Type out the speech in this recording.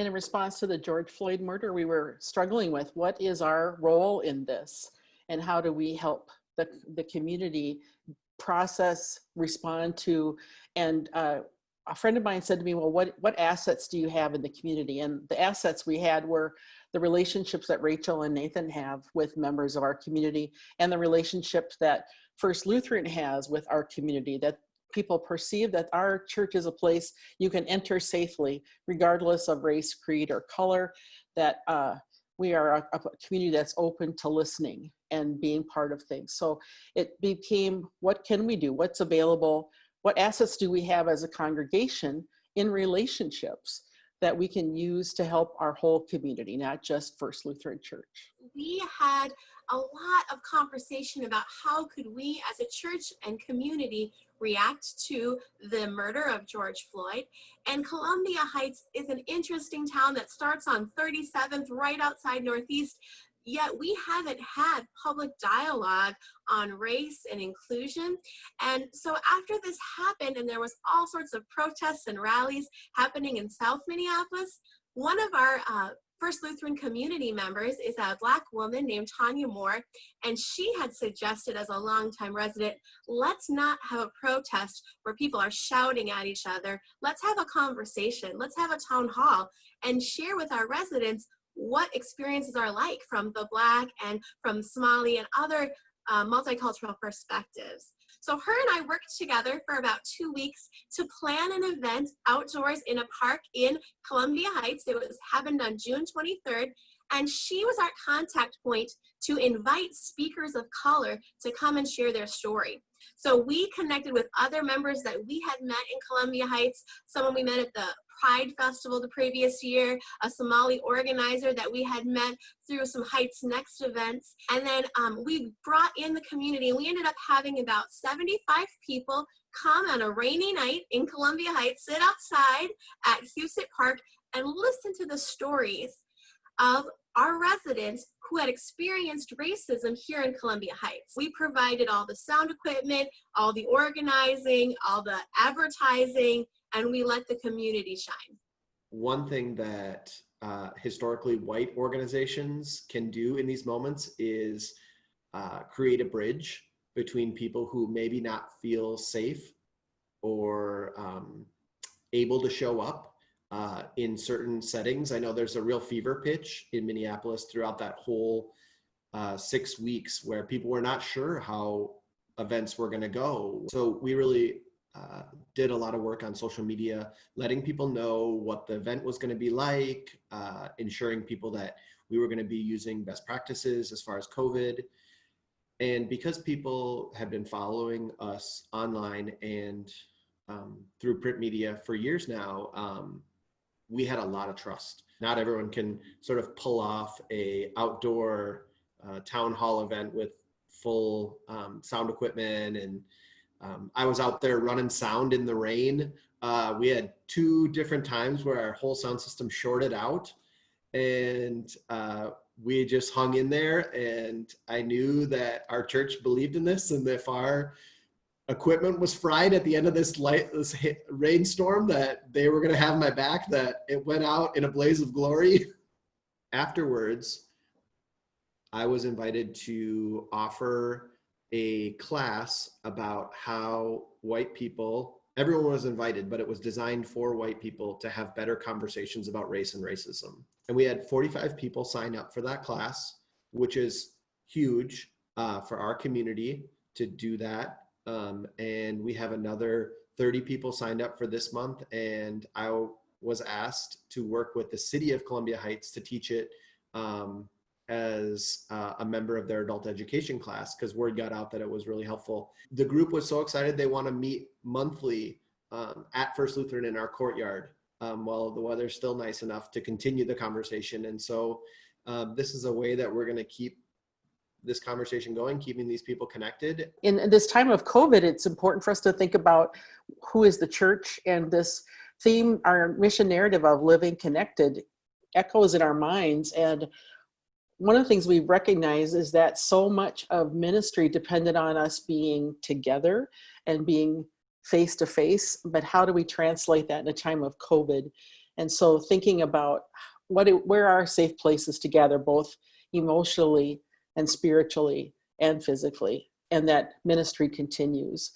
In response to the George Floyd murder, we were struggling with what is our role in this and how do we help the community process, respond to, and a friend of mine said to me, well, what assets do you have in the community? And the assets we had were the relationships that Rachel and Nathan have with members of our community and the relationships that First Lutheran has with our community, that people perceive that our church is a place you can enter safely, regardless of race, creed, or color, that we are a community that's open to listening and being part of things. So it became, what can we do? What's available? What assets do we have as a congregation in relationships that we can use to help our whole community, not just First Lutheran Church? We had a lot of conversation about how could we as a church and community react to the murder of George Floyd. And Columbia Heights is an interesting town that starts on 37th, right outside Northeast, yet we haven't had public dialogue on race and inclusion. And so after this happened, and there was all sorts of protests and rallies happening in South Minneapolis, one of our First Lutheran community members is a Black woman named Tanya Moore, and she had suggested, as a longtime resident, let's not have a protest where people are shouting at each other. Let's have a conversation. Let's have a town hall and share with our residents what experiences are like from the Black and from Somali and other multicultural perspectives. So her and I worked together for about 2 weeks to plan an event outdoors in a park in Columbia Heights. It happened on June 23rd, and she was our contact point to invite speakers of color to come and share their story. So we connected with other members that we had met in Columbia Heights, someone we met at the Pride Festival the previous year, a Somali organizer that we had met through some Heights Next events. And then we brought in the community, and we ended up having about 75 people come on a rainy night in Columbia Heights, sit outside at Huset Park and listen to the stories of our residents who had experienced racism here in Columbia Heights. We provided all the sound equipment, all the organizing, all the advertising, and we let the community shine. One thing that historically white organizations can do in these moments is create a bridge between people who maybe not feel safe or able to show up in certain settings. I know there's a real fever pitch in Minneapolis throughout that whole 6 weeks where people were not sure how events were going to go. So we really did a lot of work on social media, letting people know what the event was going to be like, ensuring people that we were going to be using best practices as far as COVID. And because people have been following us online and through print media for years now, we had a lot of trust. Not everyone can sort of pull off a outdoor town hall event with full sound equipment. And I was out there running sound in the rain. We had 2 different times where our whole sound system shorted out, and we just hung in there. And I knew that our church believed in this, and if our equipment was fried at the end of this rainstorm, that they were going to have my back, that it went out in a blaze of glory. Afterwards, I was invited to offer a class about how white people, everyone was invited, but it was designed for white people to have better conversations about race and racism. And we had 45 people sign up for that class, which is huge for our community to do that. And we have another 30 people signed up for this month. And I was asked to work with the city of Columbia Heights to teach it as a member of their adult education class, because word got out that it was really helpful. The group was so excited they want to meet monthly at First Lutheran in our courtyard while the weather's still nice enough to continue the conversation. And so this is a way that we're going to keep this conversation going, keeping these people connected. In this time of COVID, it's important for us to think about who is the church, and this theme, our mission narrative of living connected, echoes in our minds. And one of the things we recognize is that so much of ministry depended on us being together and being face to face, but how do we translate that in a time of COVID? And so thinking about where are safe places to gather, both emotionally and spiritually and physically, and that ministry continues.